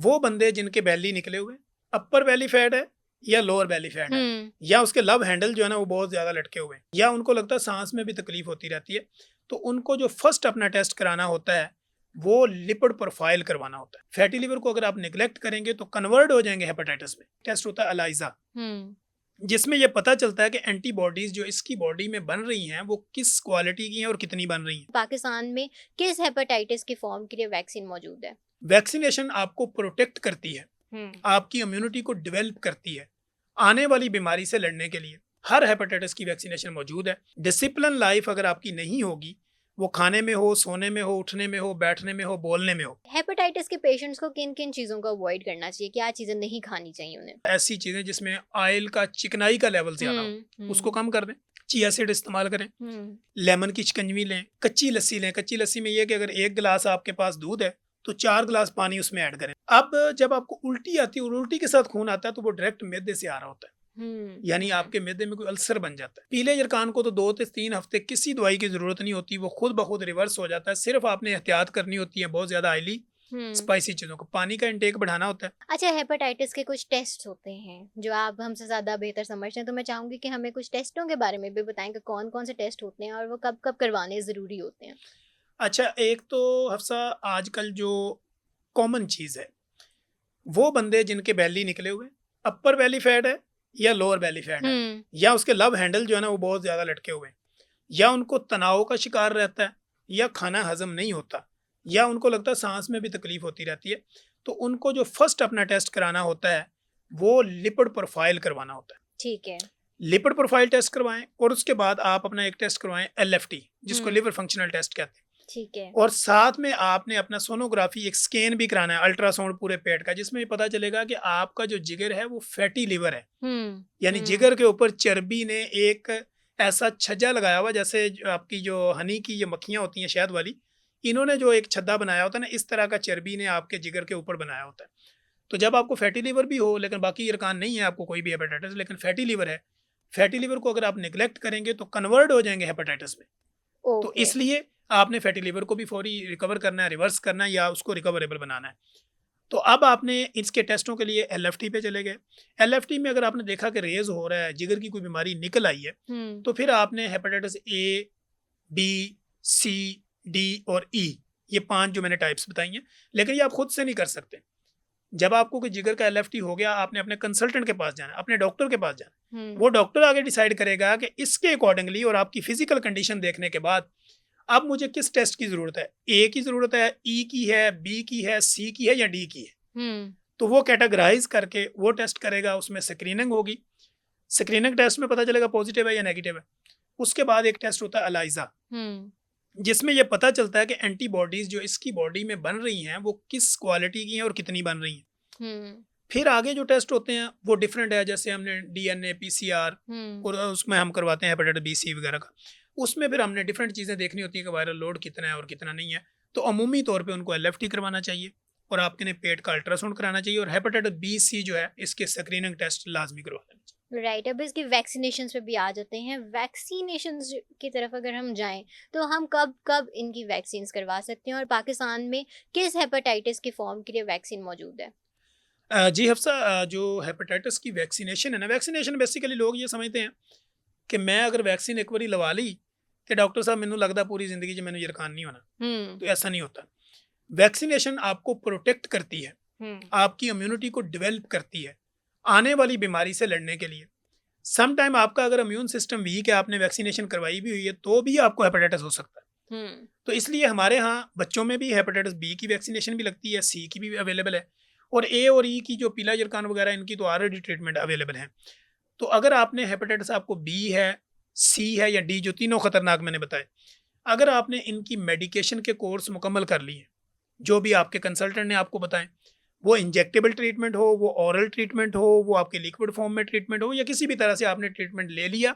वो बंदे जिनके बैली निकले हुए अपर बैली फैट है या लोअर बैली फैट है या उसके लव हैंडल जो है ना वो बहुत ज़्यादा लटके हुए हैं या उनको लगता है सांस में भी तकलीफ होती रहती है, तो उनको जो फर्स्ट अपना टेस्ट कराना होता है वो लिपिड प्रोफाइल करवाना होता है। फैटी लिवर को अगर आप निगलेक्ट करेंगे तो कन्वर्ट हो जाएंगे हेपेटाइटिस में। टेस्ट होता है अलाइजा, जिसमें यह पता चलता है कि एंटीबॉडीज जो इसकी बॉडी में बन रही हैं वो किस क्वालिटी की हैं और कितनी बन रही हैं। पाकिस्तान में किस हेपेटाइटिस की फॉर्म के लिए वैक्सीन मौजूद है? वैक्सीनेशन आपको प्रोटेक्ट करती है, आपकी इम्यूनिटी को डेवलप करती है आने वाली बीमारी से लड़ने के लिए। हर हेपेटाइटिस की वैक्सीनेशन मौजूद है। डिसिप्लिन लाइफ अगर आपकी नहीं होगी, वो खाने में हो, सोने में हो, उठने में हो, बैठने में हो, बोलने में हो। हेपेटाइटिस के पेशेंट्स को किन किन चीजों को अवॉइड करना चाहिए, क्या चीजें नहीं खानी चाहिए उन्हें? ऐसी चीजें जिसमें ऑयल का, चिकनाई का लेवल ज्यादा हो उसको कम कर दें। चिया सीड इस्तेमाल करें, लेमन की शिकंजवी लें, कच्ची लस्सी लें। कच्ची लस्सी में यह कि अगर 1 गिलास आपके पास दूध है तो 4 गिलास पानी उसमें ऐड करें। अब जब आपको उल्टी आती है और उल्टी के साथ खून आता है तो वो डायरेक्ट मैदे से आ रहा होता है, यानी आपके मैदे में कोई अल्सर बन जाता है। पीले जरकान को तो 2 से 3 हफ्ते किसी दवाई की जरूरत नहीं होती, वो खुद ब खुद रिवर्स हो जाता है। सिर्फ आपने एहतियात करनी होती है बहुत ज्यादा ऑयली स्पाइसी चीजों को। पानी का इंटेक बढ़ाना होता है। अच्छा, हेपेटाइटिस के कुछ टेस्ट होते हैं जो आप हमसे ज्यादा बेहतर समझते हैं, तो मैं चाहूंगी कि हमें कुछ टेस्टों के बारे में भी बताएं कि कौन कौन से टेस्ट होते हैं और वो कब कब करवाने जरूरी होते हैं। अच्छा, एक तो हफ्सा आजकल जो कॉमन चीज है, वो बंदे जिनके बैली निकले हुए अपर बैली फैट है या लोअर बैली फैट है या उसके लव हैंडल जो है ना वो बहुत ज्यादा लटके हुए हैं, या उनको तनाव का शिकार रहता है, या खाना हजम नहीं होता, या उनको लगता है सांस में भी तकलीफ होती रहती है, तो उनको जो फर्स्ट अपना टेस्ट कराना होता है वो लिपिड प्रोफाइल करवाना होता है। ठीक है। लिपिड प्रोफाइल टेस्ट करवाएं और उसके बाद आप अपना एक टेस्ट करवाएं LFT, जिसको लिवर फंक्शनल टेस्ट कहते हैं। ठीक है। और साथ में आपने अपना सोनोग्राफी, एक स्कैन भी कराना है, अल्ट्रासाउंड पूरे पेट का, जिसमें पता चलेगा कि आपका जो जिगर है वो फैटी लिवर है, यानी जिगर के ऊपर चर्बी ने एक ऐसा छज्जा लगाया हुआ, जैसे आपकी जो हनी की ये मक्खियां होती हैं शहद वाली, इन्होंने जो एक छद्दा बनाया होता है ना, इस तरह का चर्बी ने आपके जिगर के ऊपर बनाया होता है। तो जब आपको फैटी लिवर भी हो लेकिन बाकी अरकान नहीं है, आपको कोई भी हेपेटाइटिस, लेकिन फैटी लिवर है, फैटी लिवर को अगर आप निगलेक्ट करेंगे तो कन्वर्ट हो जाएंगे हेपेटाइटिस में। तो इसलिए आपने फैटी लिवर को भी फौरी रिकवर करना है, रिवर्स करना है या उसको रिकवरेबल बनाना है। तो अब आपने इसके टेस्टों के लिए LFT पे चले गए। LFT में अगर आपने देखा कि रेज हो रहा है, जिगर की कोई बीमारी निकल आई है, तो फिर आपने hepatitis A, B, C, D और E, ये 5 जो मैंने टाइप्स बताई हैं, लेकिन ये आप खुद से नहीं कर सकते। जब आपको कोई जिगर का LFT हो गया, आपने अपने कंसल्टेंट के पास जाना, अपने डॉक्टर के पास जाना। वो डॉक्टर आगे डिसाइड करेगा कि इसके अकॉर्डिंगली और आपकी फिजिकल कंडीशन देखने के बाद अब मुझे किस टेस्ट की जरूरत है। A की जरूरत है, E की है, B की है, C की है या D की है। तो वो कैटेगराइज करके वो टेस्ट करेगा, उसमें स्क्रीनिंग होगी। स्क्रीनिंग टेस्ट में पता चलेगा पॉजिटिव है या नेगेटिव है। उसके बाद एक टेस्ट होता है अलाइजा, जिसमें यह पता चलता है कि एंटीबॉडीज जो इसकी बॉडी में बन रही हैं वो किस क्वालिटी की हैं और कितनी बन रही हैं। फिर आगे जो टेस्ट होते हैं वो डिफरेंट है, जैसे हमने DNA, PCR और उसमें हम करवाते हैं हेपेटाइटिस B, C वगैरह का। उसमें फिर हमने डिफरेंट चीज़ें देखनी होती है कि वायरल लोड कितना है और कितना नहीं है। तो अमूमी तौर पे उनको LFT करवाना चाहिए और आपके पेट का अल्ट्रासाउंड कराना चाहिए, और हेपेटाइटिस B, C जो है इसके स्क्रीनिंग टेस्ट लाजमी करवा लेना चाहिए। राइट। अब इसकी वैक्सीनेशन पे भी आ जाते हैं। वैक्सीनेशन की तरफ अगर हम जाएं तो हम कब कब इनकी वैक्सीन करवा सकते हैं और पाकिस्तान में किस हेपेटाइटिस की फॉर्म के लिए वैक्सीन मौजूद है? जी हफ्सा, जो हेपेटाइटिस की वैक्सीनेशन है ना, वैक्सीनेशन बेसिकली लोग ये समझते हैं कि मैं अगर वैक्सीन एक बार लवा ली तो डॉक्टर साहब मैनू लगता पूरी जिंदगी मैंने यरकान नहीं होना। तो ऐसा नहीं होता। वैक्सीनेशन आपको प्रोटेक्ट करती है, आपकी इम्यूनिटी को डेवलप करती है आने वाली बीमारी से लड़ने के लिए। सम टाइम आपका अगर इम्यून सिस्टम वीक है, आपने वैक्सीनेशन करवाई भी हुई है, तो भी आपको हेपेटाइटिस हो सकता है। तो इसलिए हमारे यहाँ बच्चों में भी हेपेटाइटिस B की वैक्सीनेशन भी लगती है, C की भी अवेलेबल है, और A और E की जो पीला जरकान वगैरह इनकी तो ऑलरेडी ट्रीटमेंट अवेलेबल है। तो अगर आपने हेपेटाइटिस आपको B है, C है या D, जो तीनों खतरनाक मैंने बताए, अगर आपने इनकी मेडिकेशन के कोर्स मुकम्मल कर लिए, जो भी आपके कंसल्टेंट ने आपको बताएं, वो इंजेक्टेबल ट्रीटमेंट हो, वो ऑरल ट्रीटमेंट हो, वो आपके लिक्विड फॉर्म में ट्रीटमेंट हो, या किसी भी तरह से आपने ट्रीटमेंट ले लिया,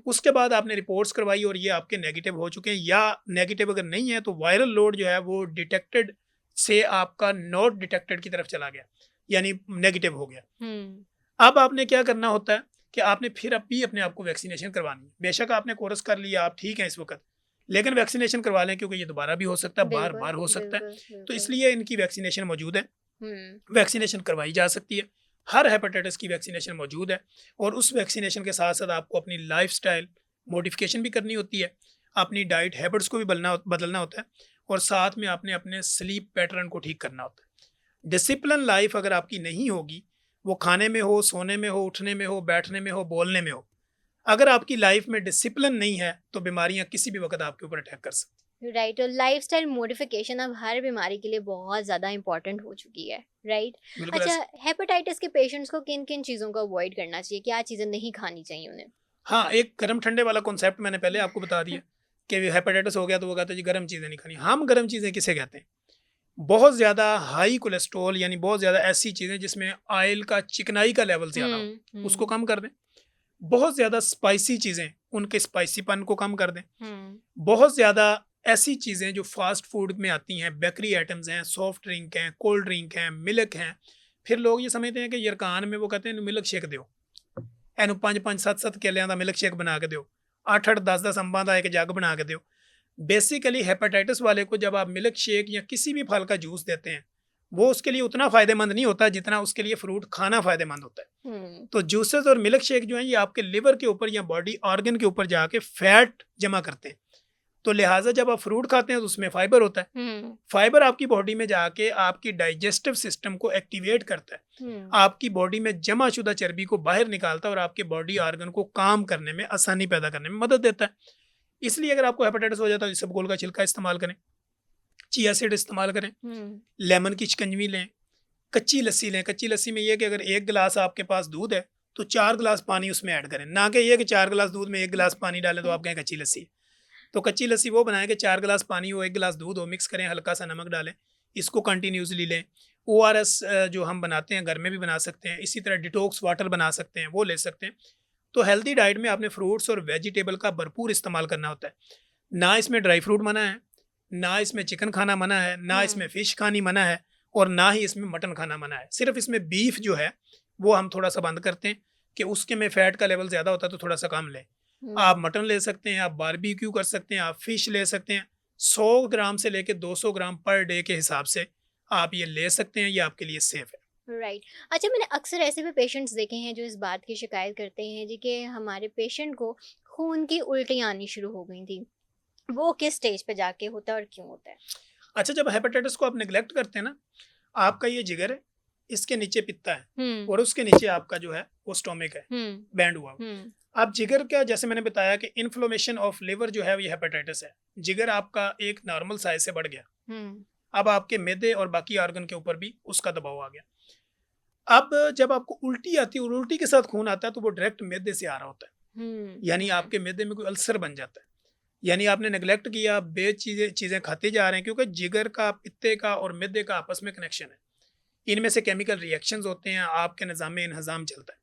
उसके बाद आपने रिपोर्ट्स करवाई और ये आपके नेगेटिव हो चुके हैं, या नेगेटिव अगर नहीं है तो वायरल लोड जो है वो डिटेक्टेड से आपका नॉट डिटेक्टेड की तरफ चला गया, यानी नेगेटिव हो गया। अब आपने क्या करना होता है कि आपने फिर अब भी अपने आप को वैक्सीनेशन करवानी है। बेशक आपने कोर्स कर लिया, आप ठीक है इस वक्त, लेकिन वैक्सीनेशन करवा लें, क्योंकि ये दोबारा भी हो सकता है, बार बार हो सकता है। तो इसलिए इनकी वैक्सीनेशन मौजूद है। वैक्सीनेशन करवाई जा सकती है। हर हेपेटाइटिस की वैक्सीनेशन मौजूद है और उस वैक्सीनेशन के साथ साथ आपको अपनी लाइफस्टाइल मॉडिफिकेशन भी करनी होती है, अपनी डाइट हैबिट्स को भी बदलना होता है और साथ में आपने अपने स्लीप पैटर्न को ठीक करना होता है। डिसिप्लिन लाइफ अगर आपकी नहीं होगी, वो खाने में हो, सोने में हो, उठने में हो, बैठने में हो, बोलने में हो, अगर आपकी लाइफ में डिसिप्लिन नहीं है तो बीमारियां किसी भी वक्त आपके ऊपर अटैक कर सकती हैं। राइट, और लाइफस्टाइल मॉडिफिकेशन अब हर बीमारी के लिए बहुत ज़्यादा इंपॉर्टेंट हो चुकी है, राइट। बिल्कुल अच्छा, ऐसा। हेपेटाइटिस के पेशेंट्स को किन किन चीज़ों को अवॉइड करना चाहिए, क्या चीज़ें नहीं खानी चाहिए उन्हें? हाँ, एक गर्म ठंडे वाला कॉन्सेप्ट मैंने पहले आपको बता दिया कि हेपेटाइटिस हो गया तो वो कहते हैं जी गर्म चीज़ें नहीं खानी। हम गर्म चीज़ें किसे कहते हैं? बहुत ज़्यादा हाई कोलेस्ट्रॉल यानी बहुत ज़्यादा ऐसी चीज़ें जिसमें ऑयल का चिकनाई का लेवल ज़्यादा हो, उसको कम कर दें। बहुत ज़्यादा स्पाइसी चीज़ें, उनके स्पाइसीपन को कम कर दें। बहुत ज़्यादा ऐसी चीज़ें जो फास्ट फूड में आती हैं, बेकरी आइटम्स हैं, सॉफ्ट ड्रिंक हैं, कोल्ड ड्रिंक हैं, मिल्क हैं। फिर लोग ये समझते हैं कि यरकान में वो कहते हैं मिल्क शेक दो, एनू 5-5 7-7 केलियां दा मिल्क शेक बना के दो, 8-8 10-10 अंबां दा एक जग बना के दो। बेसिकली हेपेटाइटिस वाले को जब आप मिल्क शेक या किसी भी फल का जूस देते हैं, वो उसके लिए उतना फ़ायदेमंद नहीं होता जितना उसके लिए फ्रूट खाना फ़ायदेमंद होता है। तो जूसेस और मिल्क शेक जो हैं ये आपके लिवर के ऊपर या बॉडी ऑर्गन के ऊपर जाके फैट जमा करते हैं। तो लिहाजा जब आप फ्रूट खाते हैं तो उसमें फाइबर होता है। फाइबर आपकी बॉडी में जाके आपकी डाइजेस्टिव सिस्टम को एक्टिवेट करता है, आपकी बॉडी में जमा शुदा चर्बी को बाहर निकालता है और आपके बॉडी ऑर्गन को काम करने में आसानी पैदा करने में मदद देता है। इसलिए अगर आपको हेपेटाइटिस हो जाता है, इसबगोल का छिलका इस्तेमाल करें, चिया सीड इस्तेमाल करें, लेमन की शिकंजवी लें, कच्ची लस्सी लें। कच्ची लस्सी में ये कि अगर 1 गिलास आपके पास दूध है तो 4 गिलास पानी उसमें ऐड करें, ना कि ये कि 4 गिलास दूध में 1 गिलास पानी डालें तो आप कहें कच्ची लस्सी। तो कच्ची लस्सी वो बनाएं कि 4 गिलास पानी हो, 1 गिलास दूध हो, मिक्स करें, हल्का सा नमक डालें, इसको कंटिन्यूसली लें। ORS जो हम बनाते हैं घर में भी बना सकते हैं, इसी तरह डिटॉक्स वाटर बना सकते हैं, वो ले सकते हैं। तो हेल्दी डाइट में आपने फ्रूट्स और वेजिटेबल का भरपूर इस्तेमाल करना होता है। ना इसमें ड्राई फ्रूट मना है, ना इसमें चिकन खाना मना है, ना इसमें फ़िश खानी मना है और ना ही इसमें मटन खाना मना है। सिर्फ इसमें बीफ जो है वो हम थोड़ा सा बंद करते हैं कि उसके में फ़ैट का लेवल ज़्यादा होता है तो थोड़ा सा कम लें। आप मटन ले सकते हैं, आप बारबेक्यू कर सकते हैं, आप फ़िश ले सकते हैं। 100 ग्राम से लेके 200 ग्राम पर डे के हिसाब से आप ये ले सकते हैं, ये आपके लिए सेफ़ है। राइट। अच्छा, मैंने अक्सर ऐसे भी पेशेंट्स देखे हैं जो इस बात की शिकायत करते हैं जी कि हमारे पेशेंट को खून की उल्टी आनी शुरू हो गई थी। वो किस स्टेज पे जाके होता है और क्यों होता है? अच्छा, जब हेपेटाइटिस को आप नेग्लेक्ट करते हैं ना, आपका ये जिगर है, इसके नीचे पित्ता है और उसके नीचे आपका जो है वो स्टोमिक है, बैंड हुआ हुआ। अब जिगर का जैसे मैंने बताया कि इन्फ्लेमेशन ऑफ लिवर जो है ये हेपेटाइटिस है। जिगर आपका एक नॉर्मल साइज से बढ़ गया, अब आपके मैदे और बाकी ऑर्गन के ऊपर भी उसका दबाव आ गया। अब जब आपको उल्टी आती है और उल्टी के साथ खून आता है तो वो डायरेक्ट मैदे से आ रहा होता है, यानी आपके मैदे में कोई अल्सर बन जाता है। यानी आपने नेग्लेक्ट किया, चीज़ें खाते जा रहे हैं, क्योंकि जिगर का, पित्ते का और मैदे का आपस में कनेक्शन है। इनमें से केमिकल रिएक्शंस होते हैं, आपके निज़ाम इंहज़ाम चलता है।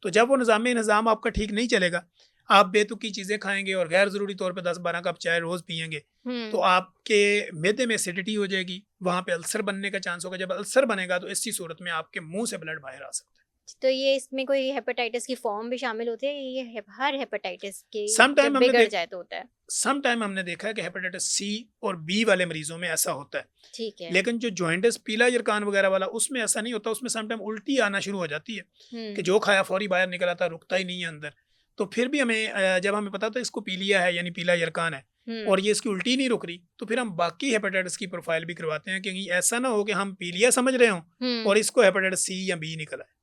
तो जब वो निज़ाम इंहज़ाम आपका ठीक नहीं चलेगा, आप बेतुकी चीज़ें खाएंगे और गैर ज़रूरी तौर पे 10-12 कप चाय रोज़ पियेंगे तो आपके मैदे में एसिडिटी हो जाएगी, वहाँ पे अल्सर बनने का चांस होगा। जब अल्सर बनेगा तो इसी सूरत में आपके मुंह से ब्लड बाहर आ सकता है। तो ये इसमें कोई हेपेटाइटिस की फॉर्म भी शामिल होती है? ये हर हेपेटाइटिस के समटाइम जब हमने बिगड़ जाए तो होता है? समटाइम हमने देखा है कि हेपेटाइटिस सी और बी वाले मरीजों में ऐसा होता है, ठीक है। लेकिन जो जॉइंटिस, पीला यरकान वगैरह वाला, उसमें ऐसा नहीं होता। उसमें समटाइम उल्टी आना शुरू हो जाती है कि जो खाया फौरी बाहर निकल आता, रुकता ही नहीं है अंदर। तो फिर भी हमें जब हमें पता था इसको पीलिया है यानी पीला यरकान है और ये इसकी उल्टी नहीं रुक रही, तो फिर हम बाकी हेपेटाइटिस की प्रोफाइल भी करवाते हैं कि ऐसा ना हो कि हम पीलिया समझ रहे हों और इसको हेपेटाइटिस सी या बी निकल आए।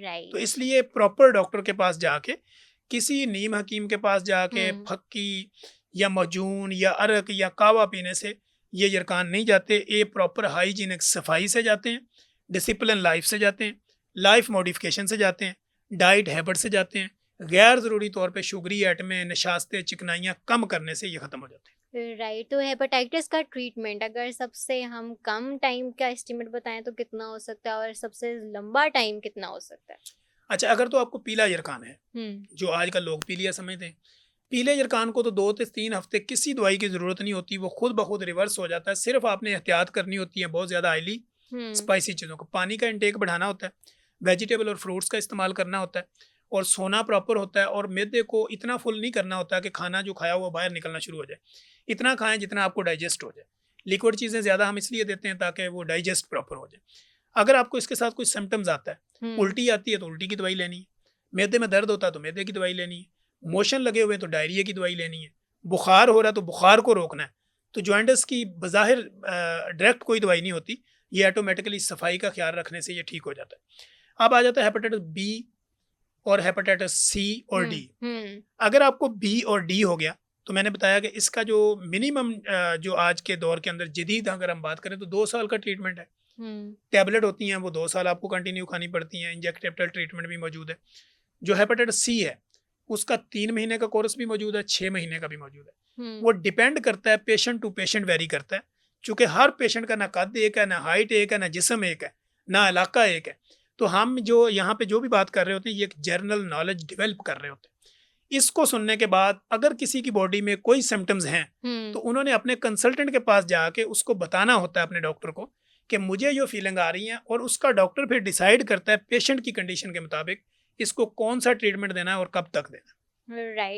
राइट। तो इसलिए प्रॉपर डॉक्टर के पास जाके, किसी नीम हकीम के पास जाके फक्की या मजून या अरक या कावा पीने से ये यरकान नहीं जाते। ये प्रॉपर हाइजीनिक सफाई से जाते हैं, डिसिप्लिन लाइफ से जाते हैं, लाइफ मॉडिफिकेशन से जाते हैं, डाइट हैबिट से जाते हैं। गैर ज़रूरी तौर पे शुगरी आइटमें, नशास्ते, चिकनाइयाँ कम करने से ये ख़त्म हो जाते हैं। राइट। तो हेपेटाइटिस का ट्रीटमेंट अगर सबसे हम कम टाइम का एस्टिमेट बताएं तो कितना हो सकता है और सबसे लंबा टाइम कितना हो सकता है? अच्छा, अगर तो आपको पीला यरकान है, जो आजकल लोग पीलिया समझते हैं, पीले यरकान को तो 2 से 3 हफ्ते किसी दवाई की ज़रूरत नहीं होती, वो खुद ब खुद रिवर्स हो जाता है। सिर्फ आपने एहतियात करनी होती है बहुत ज़्यादा ऑयली स्पाइसी चीज़ों को, पानी का इंटेक बढ़ाना होता है, वेजिटेबल और फ्रूट्स का इस्तेमाल करना होता है और सोना प्रॉपर होता है। और मैदे को इतना फुल नहीं करना होता कि खाना जो खाया हुआ बाहर निकलना शुरू हो जाए। इतना खाएं जितना आपको डाइजेस्ट हो जाए। लिक्विड चीज़ें ज़्यादा हम इसलिए देते हैं ताकि वो डाइजेस्ट प्रॉपर हो जाए। अगर आपको इसके साथ कोई सिम्टम्स आता है, हम्म उल्टी आती है तो उल्टी की दवाई लेनी है, मैदे में दर्द होता है तो मैदे की दवाई लेनी है, मोशन लगे हुए हैं तो डायरिया की दवाई लेनी है, बुखार हो रहा है तो बुखार को रोकना है। तो जॉइंटिस की बज़ाहिर डायरेक्ट कोई दवाई नहीं होती, ये ऑटोमेटिकली सफाई का ख्याल रखने से ये ठीक हो जाता है। अब आ जाता है हेपेटाइटिस बी और हेपेटाइटिस सी और डी। अगर आपको बी और डी हो गया तो मैंने बताया कि इसका जो मिनिमम जो आज के दौर के अंदर जदीद अगर हम बात करें तो 2 साल का ट्रीटमेंट है। टैबलेट होती हैं वो 2 साल आपको कंटिन्यू खानी पड़ती हैं, इंजेक्टेबल ट्रीटमेंट भी मौजूद है। जो हेपेटाइटिस सी है उसका 3 महीने का कोर्स भी मौजूद है, 6 महीने का भी मौजूद है। वो डिपेंड करता है, पेशेंट टू पेशेंट वेरी करता है, चूँकि हर पेशेंट का ना कद एक है, ना हाइट एक है, ना जिस्म एक है, ना इलाका एक है। तो हम जो यहाँ पे जो भी बात कर रहे होते हैं ये एक जनरल नॉलेज डेवलप कर रहे होते हैं। इसको सुनने के बाद अगर किसी की बॉडी में कोई सिम्टम्स हैं तो उन्होंने अपने कंसल्टेंट के पास जाके उसको बताना होता है अपने डॉक्टर को कि मुझे जो फीलिंग आ रही है, और उसका डॉक्टर फिर डिसाइड करता है पेशेंट की कंडीशन के मुताबिक इसको कौन सा ट्रीटमेंट देना है और कब तक देना है। राइट।